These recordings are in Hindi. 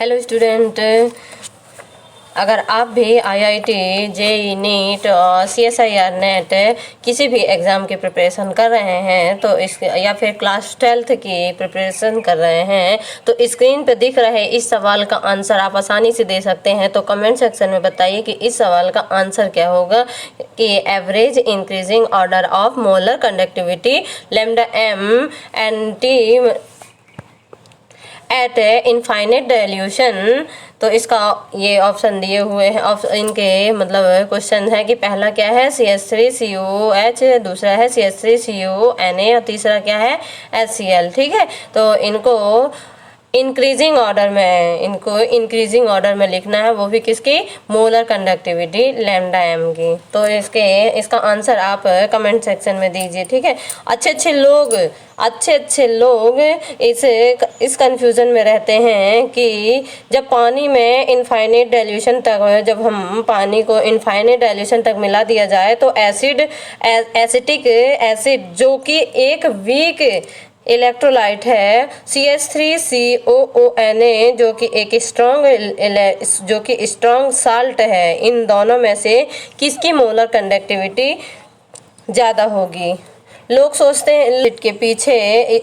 हेलो स्टूडेंट, अगर आप भी आईआईटी, जेईई, नीट और सीएसआईआर नेट किसी भी एग्ज़ाम की प्रिपरेशन कर रहे हैं तो या फिर क्लास 12th की प्रिपरेशन कर रहे हैं तो स्क्रीन पे दिख रहे इस सवाल का आंसर आप आसानी से दे सकते हैं। तो कमेंट सेक्शन में बताइए कि इस सवाल का आंसर क्या होगा कि average increasing order of molar conductivity lambda M N T at infinite dilution. तो इसका ये ऑप्शन दिए हुए हैं, इनके मतलब क्वेश्चन है कि पहला क्या है CH3COH, दूसरा है CH3CONA और तीसरा क्या है HCl। ठीक है, तो इनको इंक्रीजिंग ऑर्डर में लिखना है, वो भी किसकी, मोलर कंडक्टिविटी लैम्डा एम की। तो इसका आंसर आप कमेंट सेक्शन में दीजिए। ठीक है, अच्छे अच्छे लोग इस कंफ्यूजन में रहते हैं कि जब पानी में इनफाइनाइट डाइल्यूशन तक, जब हम पानी को इनफाइनाइट डाइल्यूशन तक मिला दिया जाए तो एसिटिक एसिड जो कि एक वीक इलेक्ट्रोलाइट है CH3COONA जो कि एक स्ट्रॉन्ग साल्ट है, इन दोनों में से किसकी मोलर कंडक्टिविटी ज़्यादा होगी। लोग सोचते हैं लिट के पीछे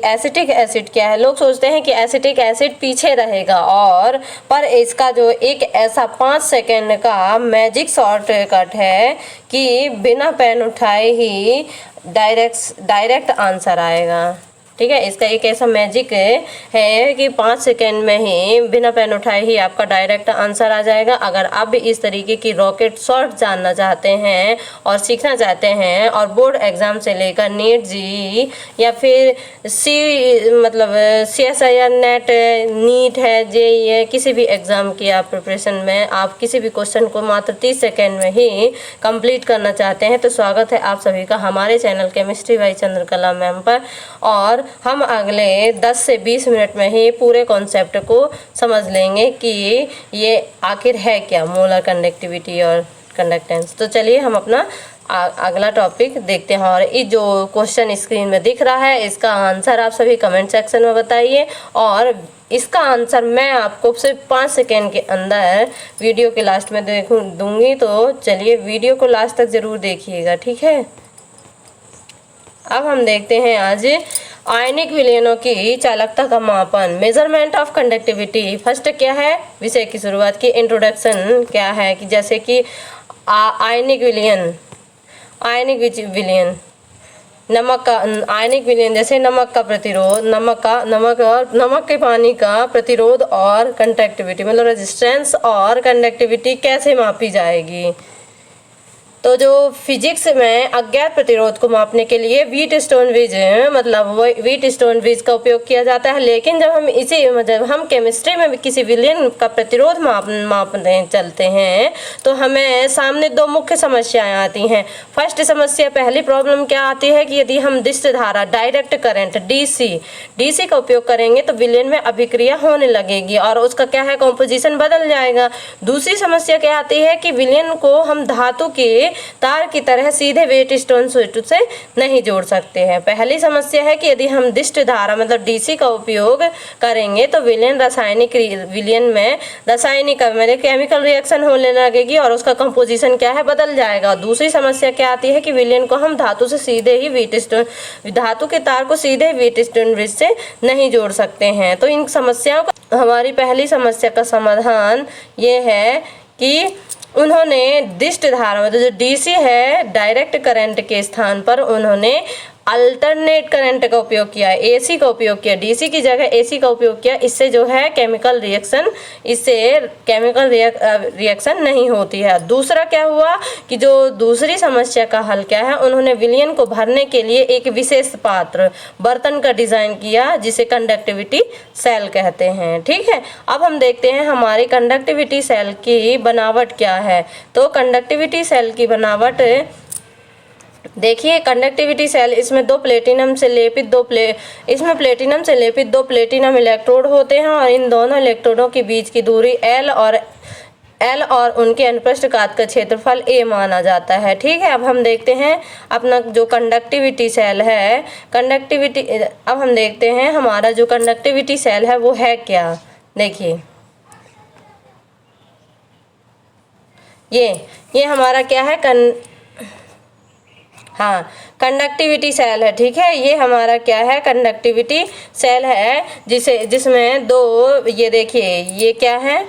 एसिटिक एसिड क्या है, लोग सोचते हैं कि एसिटिक एसिड पीछे रहेगा और पर इसका जो एक ऐसा 5 सेकेंड का मैजिक शॉर्टकट है कि बिना पेन उठाए ही डायरेक्ट आंसर आएगा। ठीक है, इसका एक ऐसा मैजिक है कि 5 सेकेंड में ही बिना पेन उठाए ही आपका डायरेक्ट आंसर आ जाएगा। अगर आप भी इस तरीके की रॉकेट शॉट जानना चाहते हैं और सीखना चाहते हैं और बोर्ड एग्ज़ाम से लेकर नीट, जी या फिर CSIR नेट, नीट है, जेईई है, किसी भी एग्ज़ाम की आप प्रिपरेशन में आप किसी भी क्वेश्चन को मात्र 30 सेकेंड में ही कंप्लीट करना चाहते हैं तो स्वागत है आप सभी का हमारे channel chemistry by Chandrakala ma'am पर। और हम अगले 10 से 20 मिनट में ही पूरे कॉन्सेप्ट को समझ लेंगे कि ये आखिर है क्या मोलर कंडक्टिविटी और कंडक्टेंस। तो चलिए हम अपना अगला टॉपिक देखते हैं और ये जो क्वेश्चन स्क्रीन में दिख रहा है इसका आंसर आप सभी कमेंट सेक्शन में बताइए और इसका आंसर मैं आपको सिर्फ 5 सेकेंड के अंदर वीडियो के लास्ट में दूंगी। तो चलिए वीडियो को लास्ट तक ज़रूर देखिएगा। ठीक है, अब हम देखते हैं आज आयनिक विलयनों की चालकता का मापन, मेजरमेंट ऑफ कंडक्टिविटी। फर्स्ट क्या है, विषय की शुरुआत की इंट्रोडक्शन क्या है कि जैसे कि आयनिक विलयन आयनिक विलयन जैसे नमक का प्रतिरोध, नमक के पानी का प्रतिरोध और कंडक्टिविटी मतलब रेजिस्टेंस और कंडक्टिविटी कैसे मापी जाएगी। तो जो फिजिक्स में अज्ञात प्रतिरोध को मापने के लिए व्हीटस्टोन ब्रिज का उपयोग किया जाता है, लेकिन जब हम केमिस्ट्री में किसी विलयन का प्रतिरोध मापने चलते हैं तो हमें सामने दो मुख्य समस्याएं आती हैं। फर्स्ट समस्या, पहली प्रॉब्लम क्या आती है कि यदि हम दिष्ट धारा डायरेक्ट करंट डीसी का उपयोग करेंगे तो विलयन में अभिक्रिया होने लगेगी और उसका क्या है, कॉम्पोजिशन बदल जाएगा। दूसरी समस्या क्या आती है कि विलयन को हम धातु के तार की तरह सीधे वेटस्टोन स्विच से नहीं जोड़ सकते हैं। पहली समस्या है कि यदि हम दिष्ट धारा मतलब डीसी का उपयोग करेंगे तो विलयन में रासायनिक मतलब केमिकल रिएक्शन होने लगेगी और उसका कंपोजिशन क्या है, बदल जाएगा। दूसरी समस्या क्या आती है कि विलयन को हम धातु के तार को सीधे वेटस्टोन ब्रिज से नहीं जोड़ सकते हैं। तो इन समस्याओं का हमारी पहली समस्या का समाधान ये है कि उन्होंने दिष्ट धारा मतलब जो डीसी है डायरेक्ट करंट के स्थान पर उन्होंने अल्टरनेट करंट का उपयोग किया, एसी का उपयोग किया, डीसी की जगह एसी का उपयोग किया। इससे जो है केमिकल रिएक्शन नहीं होती है। दूसरा क्या हुआ कि जो दूसरी समस्या का हल क्या है, उन्होंने विलयन को भरने के लिए एक विशेष बर्तन का डिजाइन किया जिसे कंडक्टिविटी सेल कहते हैं। ठीक है, अब हम देखते हैं हमारी कंडक्टिविटी सेल की बनावट क्या है। तो कंडक्टिविटी सेल की बनावट देखिए, कंडक्टिविटी सेल इसमें प्लेटिनम से लेपित दो प्लेटिनम इलेक्ट्रोड होते हैं और इन दोनों इलेक्ट्रोडों के बीच की दूरी L और उनके अनुप्रस्थ काट का क्षेत्रफल A माना जाता है। ठीक है, अब हम देखते हैं अपना जो कंडक्टिविटी सेल है, अब हम देखते हैं हमारा जो कंडक्टिविटी सेल है वो है क्या। देखिए, ये हमारा क्या है, हाँ कंडक्टिविटी सेल है, ठीक है। ये हमारा क्या है, कंडक्टिविटी सेल है, जिसमें दो, ये देखिए ये क्या है,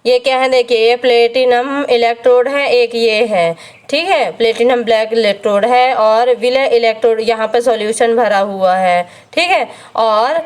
ये क्या है, देखिए ये प्लेटिनम इलेक्ट्रोड है, एक ये है, ठीक है, प्लेटिनम ब्लैक इलेक्ट्रोड है, और विलय इलेक्ट्रोड यहाँ पे सॉल्यूशन भरा हुआ है, ठीक है। और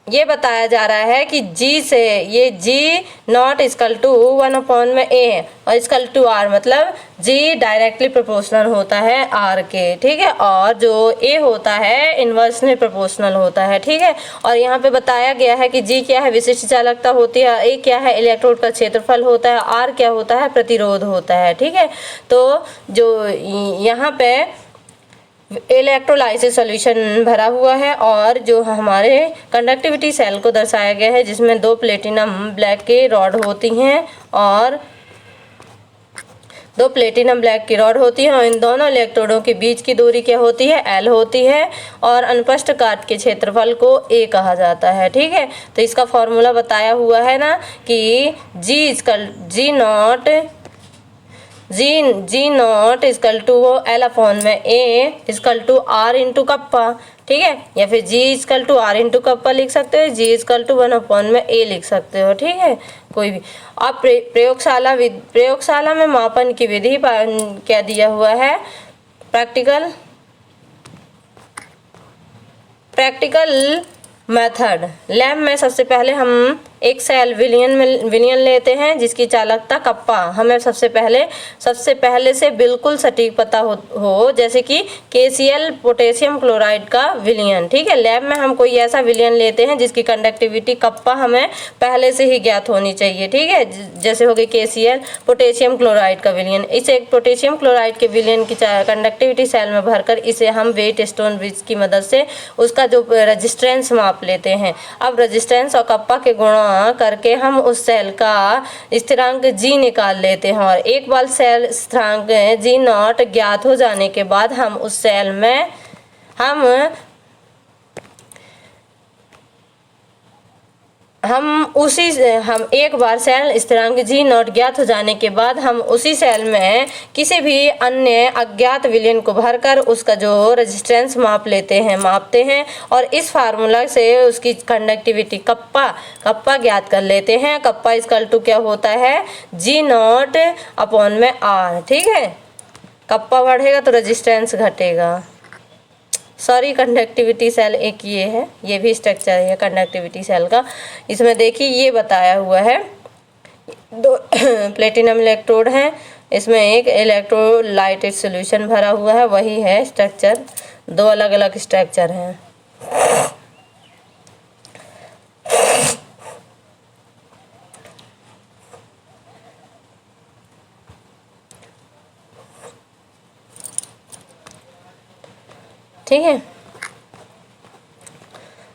ये बताया जा रहा है कि जी से ये जी नॉट इक्वल टू 1 में ए है, और इक्वल टू आर, मतलब जी डायरेक्टली प्रोपोर्शनल होता है आर के, ठीक है, और जो ए होता है इन्वर्सली प्रोपोर्शनल होता है, ठीक है। और यहाँ पे बताया गया है कि जी क्या है, विशिष्ट चालकता होती है, ए क्या है, इलेक्ट्रोड का क्षेत्रफल होता है, आर क्या होता है, प्रतिरोध होता है, ठीक है। तो जो यहाँ पे इलेक्ट्रोलाइसिस सॉल्यूशन भरा हुआ है, और जो हमारे कंडक्टिविटी सेल को दर्शाया गया है, जिसमें दो प्लेटिनम ब्लैक की रॉड होती हैं, और दो प्लेटिनम ब्लैक की रॉड होती है, और इन दोनों इलेक्ट्रोडों के बीच की दूरी क्या होती है, एल होती है, और अनुप्रस्थ काट के क्षेत्रफल को ए कहा जाता है, ठीक है। तो इसका फॉर्मूला बताया हुआ है ना कि G naught is equal to L upon M a is equal to R into kappa, ठीक है, या फिर G is equal to R into kappa लिख सकते हो, जी इजकल टू 1 में ए लिख सकते हो, ठीक है, कोई भी। अब प्रयोगशाला में मापन की विधि क्या दिया हुआ है, प्रैक्टिकल मेथड। लैब में सबसे पहले हम एक सेल विलियन लेते हैं, जिसकी चालकता कप्पा हमें सबसे पहले से बिल्कुल सटीक पता हो जैसे कि KCl पोटेशियम क्लोराइड का विलियन, ठीक है। लैब में हम कोई ऐसा विलियन लेते हैं जिसकी कंडक्टिविटी कप्पा हमें पहले से ही ज्ञात होनी चाहिए, ठीक है, जैसे हो गई KCl पोटेशियम क्लोराइड का विलियन। इसे पोटेशियम क्लोराइड के विलियन की कंडक्टिविटी सेल में भरकर इसे हम वेट स्टोन ब्रिज की मदद से उसका जो रेजिस्टेंस माप लेते हैं। अब रेजिस्टेंस और कप्पा के गुणों करके हम उस सेल का स्थिरांक जी निकाल लेते हैं, और एक बार सेल स्थिरांक जी नॉट ज्ञात हो जाने के बाद हम उस सेल में हम एक बार सेल स्थिरांक जी नॉट ज्ञात हो जाने के बाद हम उसी सेल में किसी भी अन्य अज्ञात विलयन को भरकर उसका जो रेजिस्टेंस मापते हैं, और इस फार्मूला से उसकी कंडक्टिविटी कप्पा ज्ञात कर लेते हैं। कप्पा इक्वल टू क्या होता है, जी नॉट अपॉन में आर, ठीक है। कप्पा बढ़ेगा तो रेजिस्टेंस घटेगा। सॉरी, कंडक्टिविटी सेल एक ये है, ये भी स्ट्रक्चर है कंडक्टिविटी सेल का। इसमें देखिए ये बताया हुआ है, दो प्लेटिनम इलेक्ट्रोड हैं, इसमें एक इलेक्ट्रोलाइटेड सॉल्यूशन भरा हुआ है, वही है स्ट्रक्चर, दो अलग अलग स्ट्रक्चर हैं। ठीक है,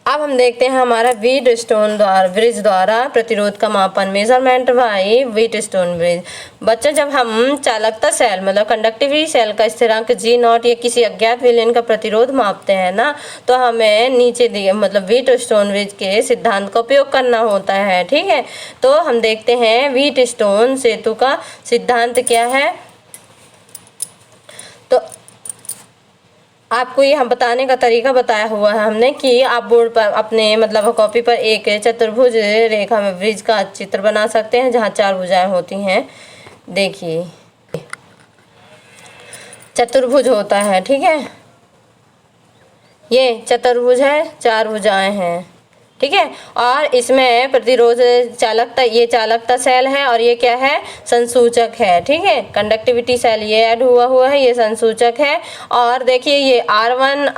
अब हम देखते हैं हमारा व्हीटस्टोन ब्रिज द्वारा प्रतिरोध का मापन, मेजरमेंट बाय व्हीटस्टोन ब्रिज। बच्चों, जब हम चालकता सेल मतलब कंडक्टिविटी सेल का स्थिरांक जी नॉट या किसी अज्ञात विलयन का प्रतिरोध मापते हैं ना, तो हमें नीचे दिए मतलब व्हीटस्टोन ब्रिज के सिद्धांत का उपयोग करना होता है, ठीक है। तो हम देखते हैं व्हीटस्टोन सेतु का सिद्धांत क्या है। तो आपको ये हम बताने का तरीका बताया हुआ है हमने कि आप बोर्ड पर अपने मतलब कॉपी पर एक चतुर्भुज रेखा में ब्रिज का चित्र बना सकते हैं जहाँ 4 भुजाएं होती हैं। देखिए चतुर्भुज होता है, ठीक है, ये चतुर्भुज है, 4 भुजाएं हैं, ठीक है। और इसमें प्रतिरोध चालकता, ये चालकता सेल है, और ये क्या है, संसूचक है, ठीक है। कंडक्टिविटी सेल ये ऐड हुआ है, ये संसूचक है। और देखिए ये R1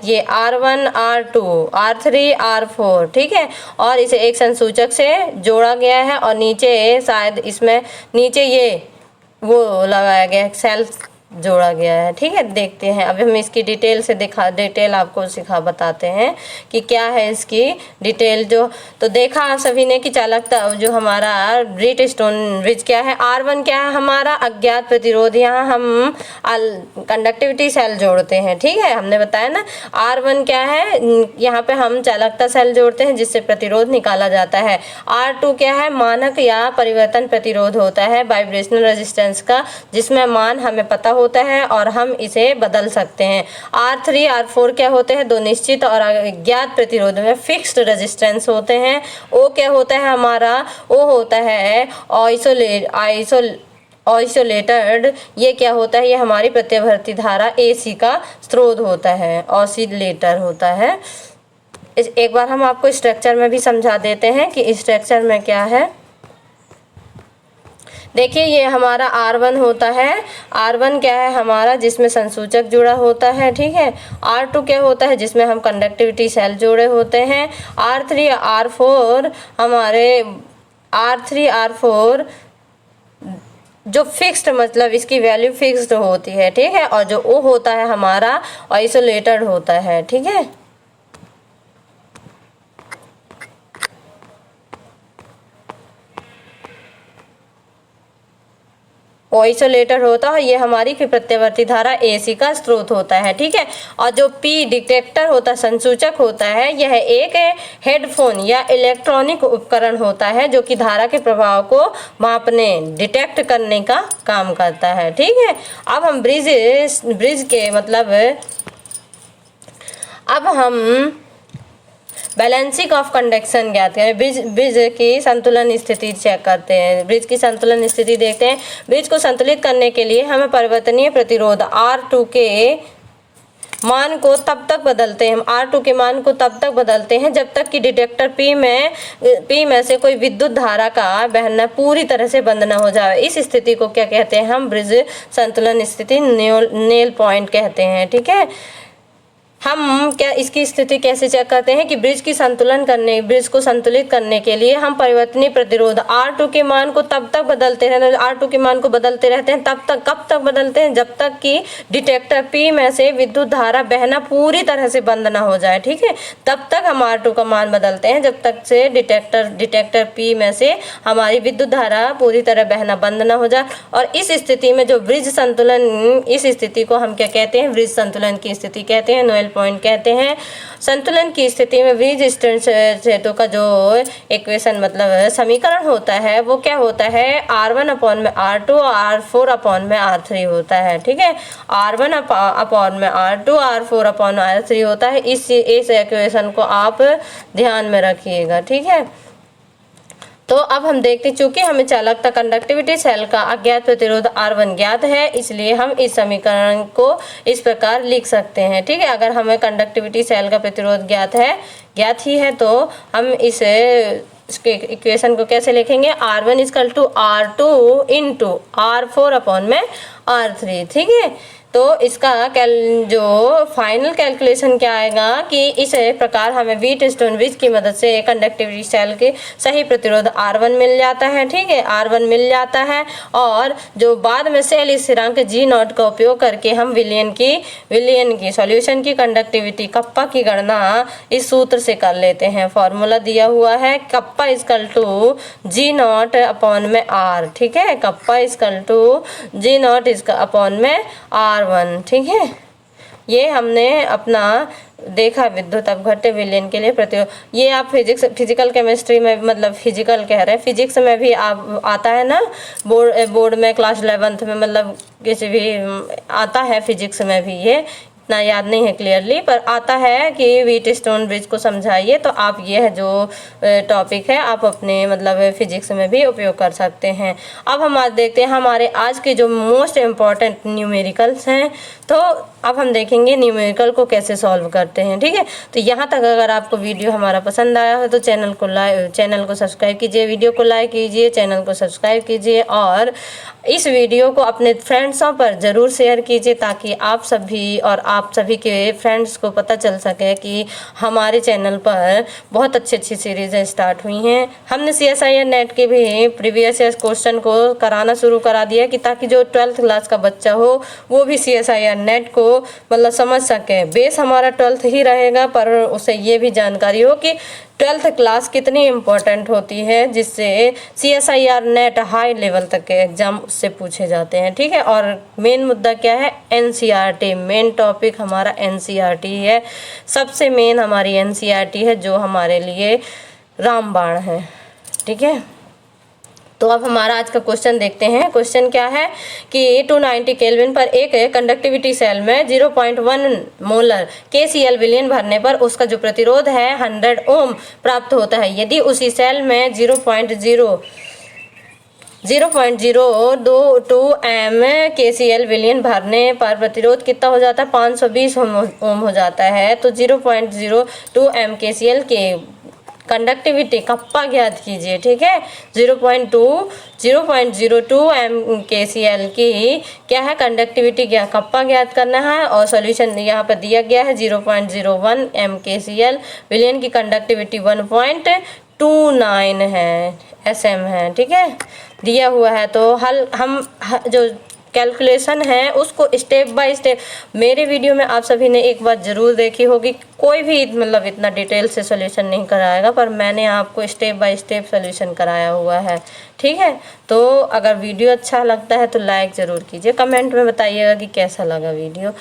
ये R1 R2 R3 R4, ठीक है, और इसे एक संसूचक से जोड़ा गया है, और नीचे शायद इसमें नीचे ये वो लगाया गया है सेल जोड़ा गया है। ठीक है, देखते हैं अब हम इसकी डिटेल आपको बताते हैं कि क्या है इसकी डिटेल। जो तो देखा आप सभी ने कि चालकता जो हमारा ब्रिज स्टोन ब्रिज क्या है, R1 क्या है हमारा अज्ञात प्रतिरोध। यहाँ हम कंडक्टिविटी सेल जोड़ते हैं। ठीक है, हमने बताया ना R1 क्या है, यहाँ पे हम चालकता सेल जोड़ते हैं जिससे प्रतिरोध निकाला जाता है। R2 क्या है, मानक या परिवर्तन प्रतिरोध होता है वाइब्रेशनल रेजिस्टेंस का, जिसमें मान हमें पता होता है और हम इसे बदल सकते हैं। R3 R4 क्या होते हैं, दो निश्चित और अज्ञात प्रतिरोध में फिक्स्ड रेजिस्टेंस होते हैं। O क्या होता है हमारा, O होता है आइसोलेटेड। ये क्या होता है, ये हमारी प्रत्यावर्ती धारा AC का स्रोत होता है, ऑसिलेटर होता है। एक बार हम आपको स्ट्रक्चर में भी समझा देते हैं कि स्ट्रक्चर में क्या है। देखिए ये हमारा R1 होता है, R1 क्या है हमारा जिसमें संसूचक जुड़ा होता है। ठीक है, R2 क्या होता है जिसमें हम कंडक्टिविटी सेल जोड़े होते हैं। R3 R4 हमारे R3 R4 जो फिक्स्ड मतलब इसकी वैल्यू फिक्स्ड होती है। ठीक है, और जो O होता है हमारा आइसोलेटेड होता है। ठीक है, आइसोलेटर होता है, ये हमारी प्रत्यावर्ती धारा AC का स्रोत होता है। ठीक है, और जो P डिटेक्टर होता है, संसूचक होता है, यह एक हेडफोन या इलेक्ट्रॉनिक उपकरण होता है जो कि धारा के प्रभाव को मापने डिटेक्ट करने का काम करता है। ठीक है, अब हम ब्रिज के मतलब अब हम बैलेंसिंग ऑफ कंडक्शन ज्ञात करें। ब्रिज की संतुलन स्थिति चेक करते हैं, ब्रिज की संतुलन स्थिति देखते हैं। ब्रिज को संतुलित करने के लिए हमें परिवर्तनीय प्रतिरोध R2 के मान को तब तक बदलते हैं, R2 के मान को तब तक बदलते हैं जब तक कि डिटेक्टर P में से कोई विद्युत धारा का बहना पूरी तरह से बंद न हो जाए। इस स्थिति को क्या कहते हैं, हम ब्रिज संतुलन स्थिति नेल पॉइंट कहते हैं। ठीक है, हम क्या इसकी स्थिति कैसे चेक करते हैं कि ब्रिज को संतुलित करने के लिए हम परिवर्तनीय प्रतिरोध R2 के मान को तब तक बदलते रहते हैं, R2 के मान को बदलते रहते हैं तब तक, कब तक बदलते हैं, जब तक कि डिटेक्टर P में से विद्युत धारा बहना पूरी तरह से बंद ना हो जाए। ठीक है, तब तक हम R2 का मान बदलते हैं जब तक से डिटेक्टर P में से हमारी विद्युत धारा पूरी तरह बहना बंद ना हो जाए। और इस स्थिति में जो ब्रिज संतुलन, इस स्थिति को हम क्या कहते हैं, ब्रिज संतुलन की स्थिति कहते हैं, नोएल पॉइंट कहते हैं। संतुलन की स्थिति में ब्रिज सेतु का जो इक्वेशन मतलब समीकरण होता है वो क्या होता है, R1 अपॉन में R2 R4 अपॉन में R3 होता है। ठीक है, R1 अपॉन में R2 R4 अपॉन R3 होता है। इस इक्वेशन को आप ध्यान में रखिएगा। ठीक है, तो अब हम देखते हैं, चूंकि हमें चालकता कंडक्टिविटी सेल का अज्ञात प्रतिरोध R1 ज्ञात है, इसलिए हम इस समीकरण को इस प्रकार लिख सकते हैं। ठीक है, अगर हमें कंडक्टिविटी सेल का प्रतिरोध ज्ञात ही है तो हम इसके इक्वेशन को कैसे लिखेंगे, R1 equal to R2 into R4 upon में R3। ठीक है, तो इसका जो फाइनल कैलकुलेशन क्या आएगा कि इस प्रकार हमें व्हीटस्टोन ब्रिज की मदद से कंडक्टिविटी सेल के सही प्रतिरोध R1 मिल जाता है। ठीक है, R1 मिल जाता है, और जो बाद में सेल स्थिरांक G0 का उपयोग करके हम विलियन की सॉल्यूशन की कंडक्टिविटी कप्पा की गणना इस सूत्र से कर लेते हैं। फॉर्मूला दिया हुआ है kappa equal to G0 upon में R। ठीक है, kappa equal to G0 upon में R1। ठीक है, ये हमने अपना देखा विद्युत अपघट्य विलयन के लिए प्रतिरोध। ये आप फिजिकल केमिस्ट्री में मतलब फिजिकल कह रहे हैं, फिजिक्स में भी आप आता है ना, बोर्ड में क्लास 11th में मतलब किसी भी आता है, फिजिक्स में भी ये इतना याद नहीं है क्लियरली, पर आता है कि व्हीटस्टोन ब्रिज को समझाइए, तो आप ये है जो टॉपिक है आप अपने मतलब फिजिक्स में भी उपयोग कर सकते हैं। अब हम आज देखते हैं हमारे आज के जो मोस्ट इम्पॉर्टेंट न्यूमेरिकल्स हैं। तो अब हम देखेंगे न्यूमेरिकल को कैसे सॉल्व करते हैं। ठीक है, तो यहाँ तक अगर आपको वीडियो हमारा पसंद आया हो तो चैनल को सब्सक्राइब कीजिए, वीडियो को लाइक कीजिए, चैनल को सब्सक्राइब कीजिए और इस वीडियो को अपने फ्रेंड्सों पर ज़रूर शेयर कीजिए ताकि आप सभी के फ्रेंड्स को पता चल सके कि हमारे चैनल पर बहुत अच्छी सीरीज़ें स्टार्ट हुई हैं। हमने CSIR नेट के भी प्रीवियस ईयर क्वेश्चन को कराना शुरू करा दिया कि ताकि जो 12th क्लास का बच्चा हो वो भी CSIR नेट को मतलब समझ सके। बेस हमारा 12th ही रहेगा, पर उसे ये भी जानकारी हो कि 12th क्लास कितनी इम्पोर्टेंट होती है, जिससे CSIR नेट हाई लेवल तक के एग्जाम उससे पूछे जाते हैं। ठीक है, और मेन मुद्दा क्या है, NCERT, मेन टॉपिक हमारा NCERT है, सबसे मेन हमारी NCERT है जो हमारे लिए रामबाण है। ठीक है, तो अब हमारा आज का क्वेश्चन देखते हैं। क्वेश्चन क्या है कि 290 केल्विन पर एक कंडक्टिविटी सेल में 0.1 मोलर KCl विलयन भरने पर उसका जो प्रतिरोध है 100 ओम प्राप्त होता है। यदि उसी सेल में 0.022 एम KCl विलयन भरने पर प्रतिरोध कितना हो जाता है, 520 ओम हो जाता है। तो 0.02 एम KCl के कंडक्टिविटी कप्पा ज्ञात कीजिए। ठीक है, 0.02 एम KCl की क्या है कंडक्टिविटी, क्या कप्पा ज्ञात करना है और सॉल्यूशन यहाँ पर दिया गया है 0.01 एम KCl विलयन की कंडक्टिविटी 1.29 है SM है। ठीक है, दिया हुआ है। तो हम जो कैलकुलेशन है उसको स्टेप बाय स्टेप मेरे वीडियो में आप सभी ने एक बार ज़रूर देखी होगी। कोई भी मतलब इतना डिटेल से सॉल्यूशन नहीं कराएगा, पर मैंने आपको स्टेप बाय स्टेप सॉल्यूशन कराया हुआ है। ठीक है, तो अगर वीडियो अच्छा लगता है तो लाइक ज़रूर कीजिए, कमेंट में बताइएगा कि कैसा लगा वीडियो।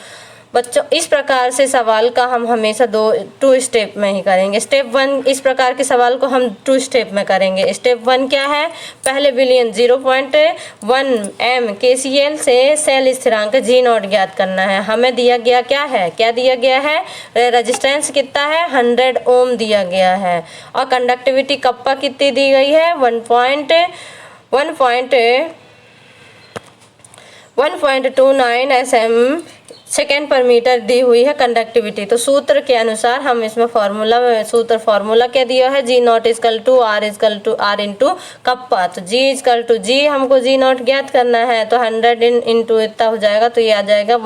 बच्चों, इस प्रकार से सवाल का हम हमेशा 2 स्टेप में ही करेंगे। स्टेप 1 इस प्रकार के सवाल को हम 2 स्टेप में करेंगे। स्टेप 1 क्या है, पहले विलयन 0.1 एम KCl से सेल स्थिरांक G0 ज्ञात करना है। हमें दिया गया क्या दिया गया है, रेजिस्टेंस कितना है 100 ओम दिया गया है और कंडक्टिविटी कप्पा कितनी दी गई है 1.29 SM सेकेंड पर मीटर दी हुई है कंडक्टिविटी। तो सूत्र के अनुसार हम इसमें फार्मूला क्या दिया है, G0 = R इंटू कप्पा। तो G हमको G0 ज्ञात करना है, तो 100 इंटू इतना हो जाएगा, तो ये आ जाएगा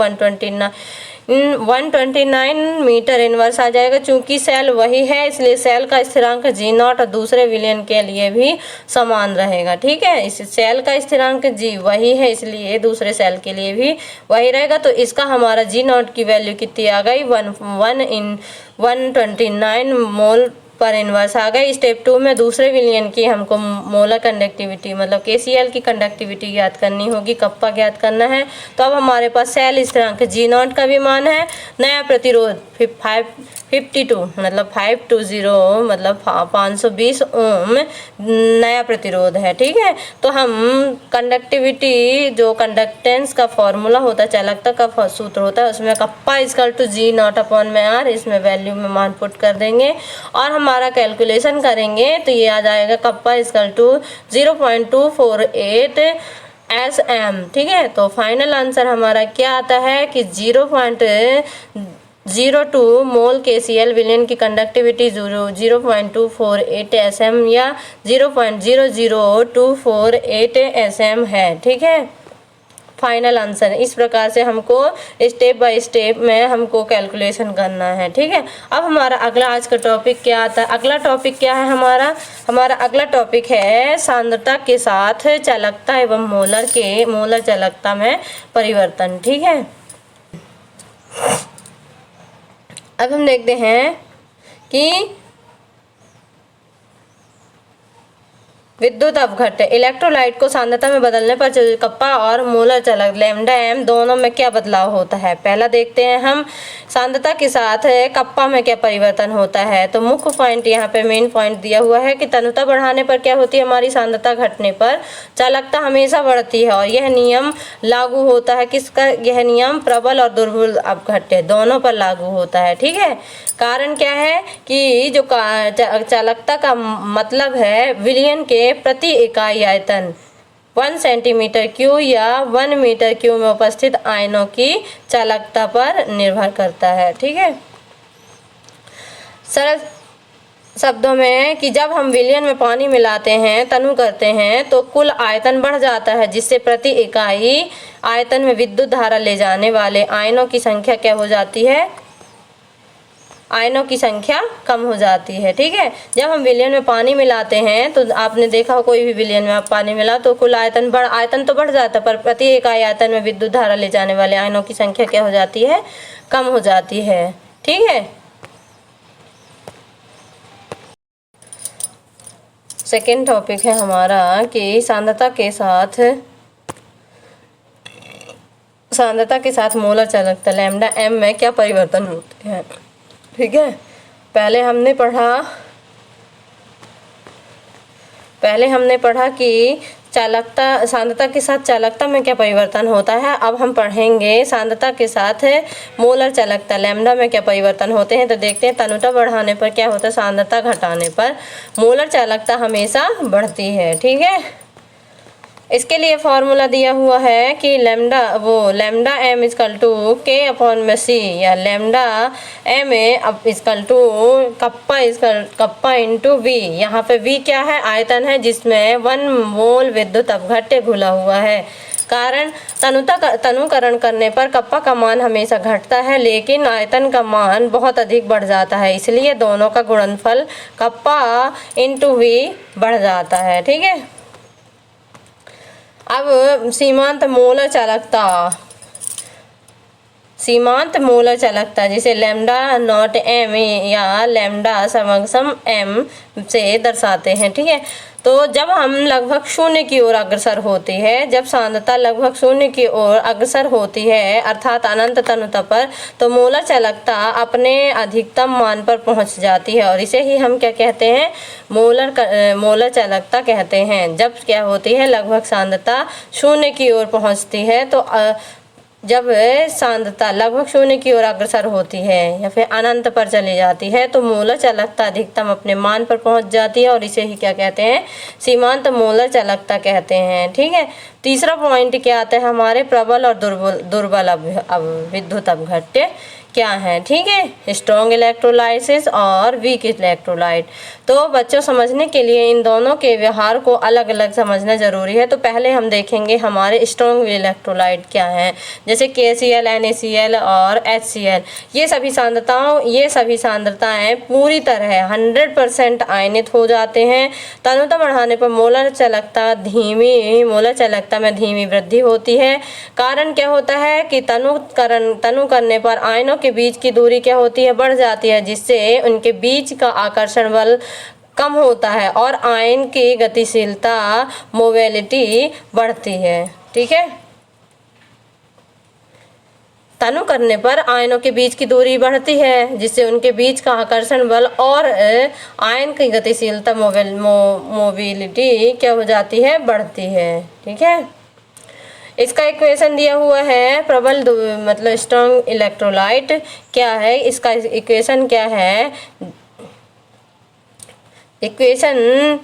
129 मीटर इनवर्स आ जाएगा। चूंकि सेल वही है इसलिए सेल का स्थिरांक G0 और दूसरे विलयन के लिए भी समान रहेगा। ठीक है, इस सेल का स्थिरांक G वही है इसलिए दूसरे सेल के लिए भी वही रहेगा। तो इसका हमारा G0 की वैल्यू कितनी आ गई, 129 मोल पर इनवर्स आ गई। स्टेप 2 में दूसरे विलयन की हमको मोलर कंडक्टिविटी मतलब KCl की कंडक्टिविटी ज्ञात करनी होगी, कप्पा ज्ञात करना है। तो अब हमारे पास सेल स्थिरांक G0 का भी मान है, नया प्रतिरोध 52 मतलब 520 मतलब 520 ओम नया प्रतिरोध है। ठीक है, तो हम कंडक्टिविटी जो कंडक्टेंस का फॉर्मूला होता है, चालकता का सूत्र होता है, उसमें कप्पा = G0/R इसमें वैल्यू में मान पुट कर देंगे और हमारा कैलकुलेशन करेंगे। तो ये आ जाएगा कप्पा = 0.248 SM। ठीक है, तो फाइनल आंसर हमारा क्या आता है कि 0.02 मोल KCl विलयन की कंडक्टिविटी 0.248 SM या 0.00248 SM है। ठीक है, फाइनल आंसर। इस प्रकार से हमको स्टेप बाय स्टेप में हमको कैलकुलेशन करना है। ठीक है, अब हमारा अगला आज का टॉपिक क्या आता है, अगला टॉपिक क्या है हमारा अगला टॉपिक है सांद्रता के साथ चालकता एवं मोलर चालकता में परिवर्तन। ठीक है, अब हम देखते हैं कि विद्युत अपघट्य इलेक्ट्रोलाइट को सांद्रता में बदलने पर कप्पा और मोलर चालक λm दोनों में क्या बदलाव होता है। पहला देखते हैं हम सांद्रता के साथ कप्पा में क्या परिवर्तन होता है। तो मुख्य पॉइंट यहाँ पे मेन पॉइंट दिया हुआ है कि तनुता बढ़ाने पर क्या होती है, हमारी सांद्रता घटने पर चालकता हमेशा बढ़ती है और यह नियम लागू होता है किसका, यह नियम प्रबल और दुर्बल अपघट्य दोनों पर लागू होता है। ठीक है, कारण क्या है कि जो चालकता का मतलब है विलयन के प्रति इकाई आयतन 1 सेंटीमीटर क्यूब या 1 मीटर क्यूब में उपस्थित आयनों की चालकता पर निर्भर करता है। ठीक है, सरल शब्दों में कि जब हम विलयन में पानी मिलाते हैं, तनु करते हैं, तो कुल आयतन बढ़ जाता है, जिससे प्रति इकाई आयतन में विद्युत धारा ले जाने वाले आयनों की संख्या क्या हो जाती है, आयनों की संख्या कम हो जाती है। ठीक है, जब हम विलयन में पानी मिलाते हैं तो आपने देखा हो कोई भी विलयन में आप पानी मिला तो कुल आयतन तो बढ़ जाता है, पर प्रति इकाई आयतन में विद्युत धारा ले जाने वाले आयनों की संख्या क्या हो जाती है, कम हो जाती है। ठीक है, सेकेंड टॉपिक है हमारा कि सांद्रता के साथ मोलर चालकता लैम्डा एम में क्या परिवर्तन होते हैं। ठीक है, पहले हमने पढ़ा कि सांद्रता के साथ चालकता में क्या परिवर्तन होता है। अब हम पढ़ेंगे सांद्रता के साथ मोलर चालकता लैम्डा में क्या परिवर्तन होते हैं। तो देखते हैं, तनुता बढ़ाने पर क्या होता है, सांद्रता घटाने पर मोलर चालकता हमेशा बढ़ती है। ठीक है, इसके लिए फॉर्मूला दिया हुआ है कि lambda M equal to K upon में सी, या lambda M equal to kappa into V. यहाँ पे वी क्या है, आयतन है जिसमें 1 मोल विद्युत अपघट्य घुला हुआ है। कारण तनुकरण करने पर कप्पा का मान हमेशा घटता है, लेकिन आयतन का मान बहुत अधिक बढ़ जाता है, इसलिए दोनों का गुणनफल कप्पा इंटू वी बढ़ जाता है। ठीक है, अब सीमांत मोलर चालकता जिसे लैम्डा नॉट एम या लैम्डा समक्षम एम से दर्शाते हैं। ठीक है, तो जब हम लगभग शून्य की ओर अग्रसर होती है, जब सांद्रता लगभग शून्य की ओर अग्रसर होती है अर्थात अनंत तनुता पर, तो मोलर चालकता अपने अधिकतम मान पर पहुंच जाती है और इसे ही हम क्या कहते हैं, मोलर चालकता कहते हैं। जब क्या होती है, लगभग सांद्रता शून्य की ओर पहुंचती है, तो जब सांद्रता लगभग शून्य की ओर अग्रसर होती है या फिर अनंत पर चली जाती है, तो मोलर चालकता अधिकतम अपने मान पर पहुंच जाती है और इसे ही क्या कहते हैं, सीमांत मोलर चालकता कहते हैं। ठीक है, तीसरा पॉइंट क्या आता है हमारे, प्रबल और दुर्बल विद्युत अपघट्य क्या है। ठीक है, स्ट्रॉन्ग इलेक्ट्रोलाइसिस और वीक इलेक्ट्रोलाइट। तो बच्चों, समझने के लिए इन दोनों के व्यवहार को अलग अलग समझना जरूरी है। तो पहले हम देखेंगे हमारे स्ट्रॉन्ग इलेक्ट्रोलाइट क्या हैं, जैसे KCl, NaCl और HCl। ये सभी सांद्रताएं पूरी तरह 100% आयनित हो जाते हैं। तनुता बढ़ाने पर मोलर चालकता में धीमी वृद्धि होती है। कारण क्या होता है कि तनु करने पर आयनों के बीच की दूरी क्या होती है, बढ़ जाती है, जिससे उनके बीच का आकर्षण बल कम होता है और आयन की गतिशीलता मोबिलिटी बढ़ती है। ठीक है, तनु करने पर आयनों के बीच की दूरी बढ़ती है, जिससे उनके बीच का आकर्षण बल और आयन की गतिशीलता मोबिलिटी क्या हो जाती है, बढ़ती है। ठीक है, इसका इक्वेशन दिया हुआ है, प्रबल मतलब स्ट्रॉन्ग इलेक्ट्रोलाइट क्या है, इसका इक्वेशन क्या है, इक्वेशन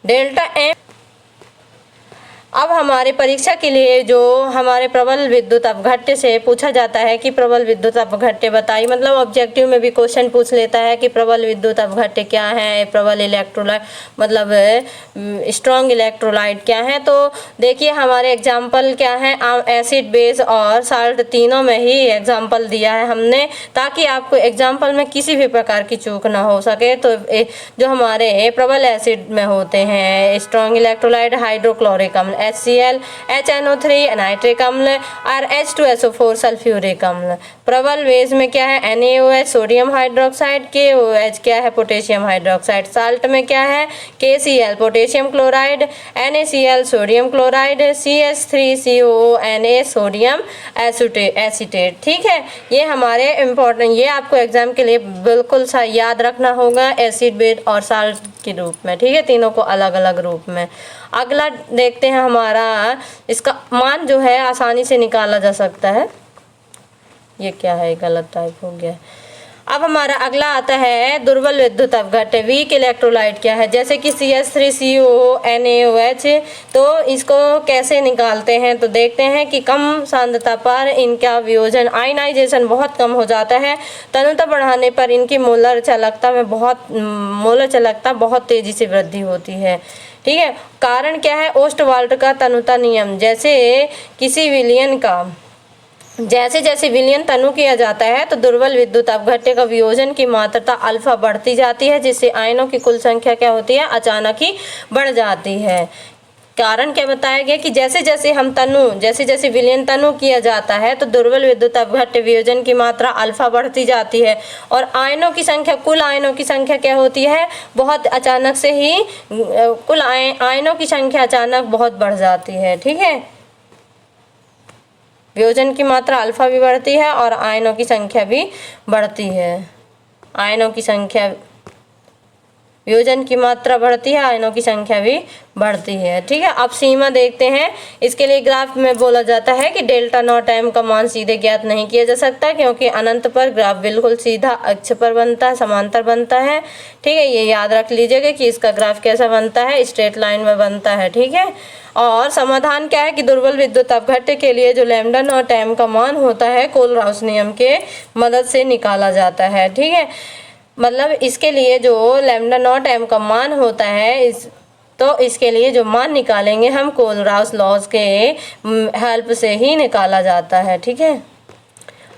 डेल्टा एम। अब हमारे परीक्षा के लिए जो हमारे प्रबल विद्युत अपघट्य से पूछा जाता है कि प्रबल विद्युत अपघट्य बताइए, मतलब ऑब्जेक्टिव में भी क्वेश्चन पूछ लेता है कि प्रबल विद्युत अपघट्य क्या है, प्रबल इलेक्ट्रोलाइट मतलब स्ट्रॉन्ग इलेक्ट्रोलाइट क्या है। तो देखिए हमारे एग्जाम्पल क्या है, एसिड, बेस और साल्ट तीनों में ही एग्जाम्पल दिया है हमने, ताकि आपको एग्जाम्पल में किसी भी प्रकार की चूक ना हो सके। तो जो हमारे प्रबल एसिड में होते हैं स्ट्रॉन्ग इलेक्ट्रोलाइट, हाइड्रोक्लोरिक अम्ल HCl, HNO3 नाइट्रिक अम्ल और H2SO4 सल्फ्यूरिक अम्ल। प्रबल बेस में क्या है, NaOH सोडियम हाइड्रोक्साइड, KOH क्या है, पोटेशियम हाइड्रोक्साइड। साल्ट में क्या है, KCl potassium chloride, NaCl sodium chloride, CH3COONA sodium acetate. ठीक है, ये हमारे इम्पोर्टेंट, ये आपको एग्जाम के लिए बिल्कुल सा याद रखना होगा, एसिड, बेस और साल्ट के रूप में। ठीक है, तीनों को अलग अलग रूप में। अगला देखते हैं हमारा, इसका मान जो है आसानी से निकाला जा सकता है। ये क्या है, गलत टाइप हो गया। अब हमारा अगला आता है दुर्बल विद्युत अपघट्य, वीक इलेक्ट्रोलाइट क्या है, जैसे कि CH3COO NaOH। तो इसको कैसे निकालते हैं, तो देखते हैं कि कम सांद्रता पर इनका वियोजन आयनाइजेशन बहुत कम हो जाता है। तनुता बढ़ाने पर इनकी मोलर चालकता बहुत तेजी से वृद्धि होती है। ठीक है, कारण क्या है, ओस्टवाल्ड का तनुता नियम। जैसे जैसे विलयन तनु किया जाता है तो दुर्बल विद्युत अपघट्य का वियोजन की मात्रा अल्फा बढ़ती जाती है, जिससे आयनों की कुल संख्या क्या होती है, अचानक ही बढ़ जाती है। कारण क्या बताया गया कि जैसे जैसे विलयन तनु किया जाता है तो दुर्बल विद्युत अपघट्य वियोजन की मात्रा अल्फा बढ़ती जाती है और कुल आयनों की संख्या क्या होती है, बहुत अचानक से ही कुल आयनों की संख्या अचानक बहुत बढ़ जाती है। ठीक है, वियोजन की मात्रा अल्फा भी बढ़ती है और आयनों की संख्या भी बढ़ती है। वियोजन की मात्रा बढ़ती है, आयनों की संख्या भी बढ़ती है। ठीक है, अब सीमा देखते हैं। इसके लिए ग्राफ में बोला जाता है कि डेल्टा नॉट m का मान सीधे ज्ञात नहीं किया जा सकता, क्योंकि अनंत पर ग्राफ बिल्कुल सीधा अक्ष पर बनता है, समांतर बनता है। ठीक है, ये याद रख लीजिएगा कि इसका ग्राफ कैसा बनता है, स्ट्रेट लाइन में बनता है। ठीक है, और समाधान क्या है कि दुर्बल विद्युत अपघट्य के लिए जो लैम्डा नॉट m का मान होता है कोलराउस नियम के मदद से निकाला जाता है। ठीक है, मतलब इसके लिए जो लैम्डा नॉट m का मान होता है इसके लिए जो मान निकालेंगे हम कोलराउस लॉज के हेल्प से ही निकाला जाता है। ठीक है,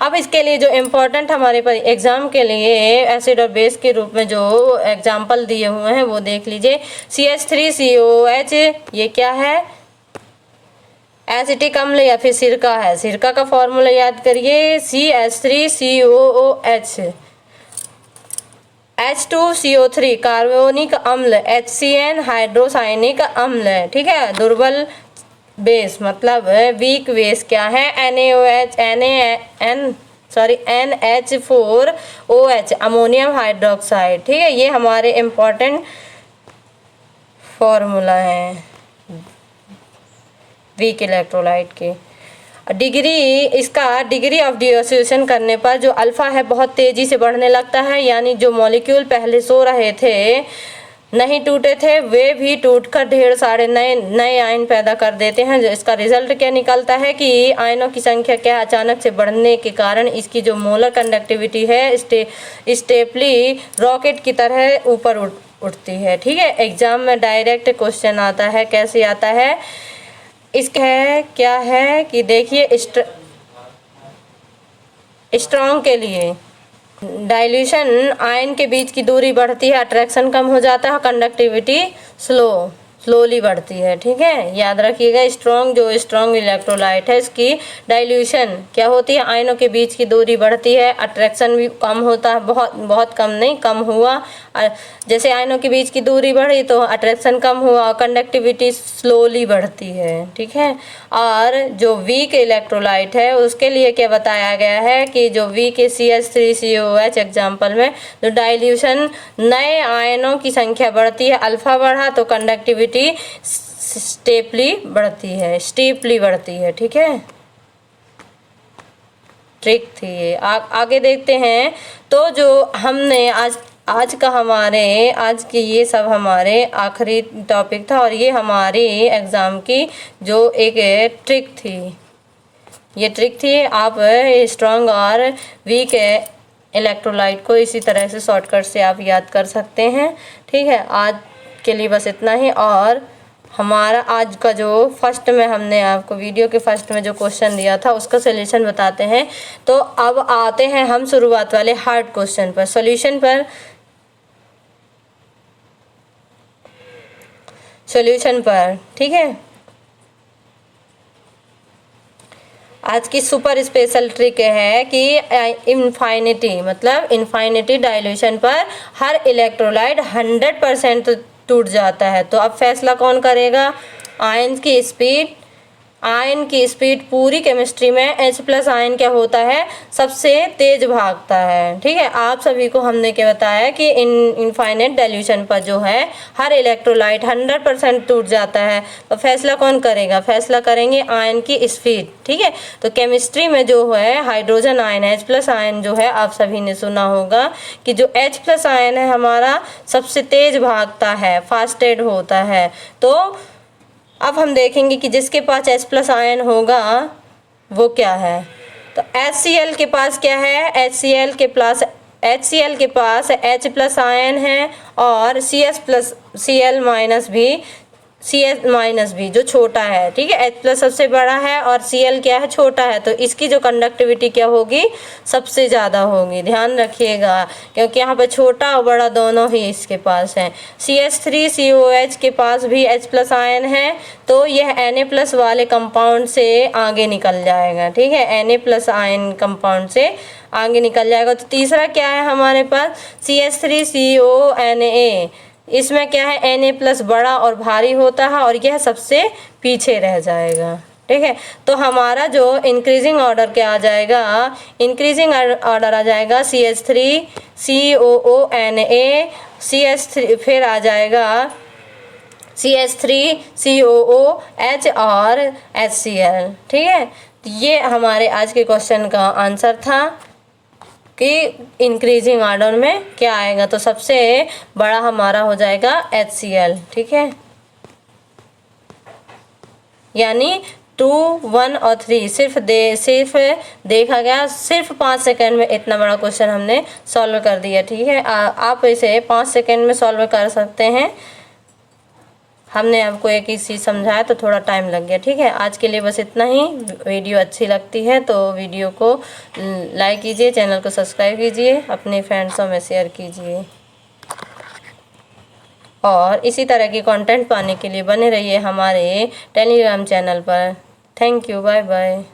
अब इसके लिए जो इम्पोर्टेंट हमारे पर एग्जाम के लिए एसिड और बेस के रूप में जो एग्जाम्पल दिए हुए हैं वो देख लीजिए। CH3COOH ये क्या है, एसिटिक अम्ल या फिर सिरका है। सिरका का फॉर्मूला याद करिए, CH3COOH। H2CO3 कार्बोनिक अम्ल, HCN हाइड्रोसायनिक अम्ल। ठीक है, दुर्बल बेस मतलब वीक बेस क्या है, NH4OH अमोनियम हाइड्रोक्साइड। ठीक है, ये हमारे इम्पोर्टेंट फॉर्मूला हैं वीक इलेक्ट्रोलाइट के। डिग्री ऑफ डिसोसिएशन करने पर जो अल्फा है बहुत तेजी से बढ़ने लगता है, यानी जो मॉलिक्यूल पहले सो रहे थे, नहीं टूटे थे, वे भी टूटकर ढेर सारे नए आयन पैदा कर देते हैं। जो इसका रिजल्ट क्या निकलता है कि आयनों की संख्या क्या अचानक से बढ़ने के कारण इसकी जो मोलर कंडक्टिविटी है स्टेपली रॉकेट की तरह ऊपर उठती है। ठीक है, एग्जाम में डायरेक्ट क्वेश्चन आता है, कैसे आता है, इसका क्या है कि देखिए स्ट्रॉन्ग के लिए डाइल्यूशन आयन के बीच की दूरी बढ़ती है, अट्रैक्शन कम हो जाता है, कंडक्टिविटी स्लोली बढ़ती है। ठीक है, याद रखिएगा स्ट्रॉन्ग इलेक्ट्रोलाइट है इसकी डाइल्यूशन क्या होती है, आयनों के बीच की दूरी बढ़ती है, अट्रैक्शन भी कम होता है, बहुत कम नहीं, कम हुआ। जैसे आयनों के बीच की दूरी बढ़ी तो अट्रैक्शन कम हुआ और कंडक्टिविटी स्लोली बढ़ती है। ठीक है, और जो वीक इलेक्ट्रोलाइट है उसके लिए क्या बताया गया है कि जो वीक CH3COOH एग्जाम्पल में जो डाइल्यूशन नए आयनों की संख्या बढ़ती है, अल्फा बढ़ा तो कंडक्टिविटी स्टेपली बढ़ती है। ठीक है, ट्रिक थी ये। आगे देखते हैं। तो जो हमने आज के ये सब हमारे आखिरी टॉपिक था और ये हमारी एग्ज़ाम की जो एक ट्रिक थी। आप स्ट्रॉन्ग और वीक इलेक्ट्रोलाइट को इसी तरह से शॉर्टकट से आप याद कर सकते हैं। ठीक है, आज के लिए बस इतना ही। और हमारा आज का जो फर्स्ट में हमने आपको वीडियो के फर्स्ट में जो क्वेश्चन दिया था उसका सॉल्यूशन बताते हैं। तो अब आते हैं हम शुरुआत वाले हार्ड क्वेश्चन पर, सॉल्यूशन पर। ठीक है, आज की सुपर स्पेशल ट्रिक है कि इनफाइनिटी डाइल्यूशन पर हर इलेक्ट्रोलाइट 100% टूट जाता है। तो अब फैसला कौन करेगा, आयन की स्पीड आयन की स्पीड पूरी केमिस्ट्री में H+ आयन क्या होता है, सबसे तेज भागता है। ठीक है, आप सभी को हमने क्या बताया कि इनफाइनाइट डाइल्यूशन पर जो है हर इलेक्ट्रोलाइट 100% टूट जाता है। तो फैसला कौन करेगा, फैसला करेंगे आयन की स्पीड। ठीक है, तो केमिस्ट्री में जो है हाइड्रोजन आयन H+ आयन जो है, आप सभी ने सुना होगा कि जो H+ आयन है हमारा सबसे तेज भागता है, फास्टेड होता है। तो अब हम देखेंगे कि जिसके पास H+ आयन होगा वो क्या है। तो HCl के पास क्या है, HCl के पास H+ आयन है और Cl- भी जो छोटा है। ठीक है, H+ सबसे बड़ा है और Cl क्या है, छोटा है। तो इसकी जो कंडक्टिविटी क्या होगी, सबसे ज़्यादा होगी। ध्यान रखिएगा, क्योंकि यहाँ पे छोटा और बड़ा दोनों ही इसके पास है। CH3COH के पास भी H+ आयन है, तो यह Na+ वाले कंपाउंड से आगे निकल जाएगा। ठीक है, Na+ आयन कंपाउंड से आगे निकल जाएगा। तो तीसरा क्या है हमारे पास, CH3CONA। इसमें क्या है, Na+ बड़ा और भारी होता है और यह सबसे पीछे रह जाएगा। ठीक है, तो हमारा जो इंक्रीजिंग ऑर्डर क्या आ जाएगा, इंक्रीजिंग ऑर्डर आ जाएगा CH3COONA, CH3 फिर आ जाएगा CH3COOH और HCl। ठीक है, तो ये हमारे आज के क्वेश्चन का आंसर था कि इंक्रीजिंग ऑर्डर में क्या आएगा। तो सबसे बड़ा हमारा हो जाएगा HCl। ठीक है, यानी 2, 1 और 3 सिर्फ देखा गया, सिर्फ 5 सेकंड में इतना बड़ा क्वेश्चन हमने सॉल्व कर दिया। ठीक है, आप इसे 5 सेकंड में सॉल्व कर सकते हैं। हमने आपको एक ही चीज़ समझाया तो थोड़ा टाइम लग गया। ठीक है, आज के लिए बस इतना ही। वीडियो अच्छी लगती है तो वीडियो को लाइक कीजिए, चैनल को सब्सक्राइब कीजिए, अपने फ्रेंड्सों में शेयर कीजिए और इसी तरह की कंटेंट पाने के लिए बने रहिए हमारे टेलीग्राम चैनल पर। Thank you, bye bye.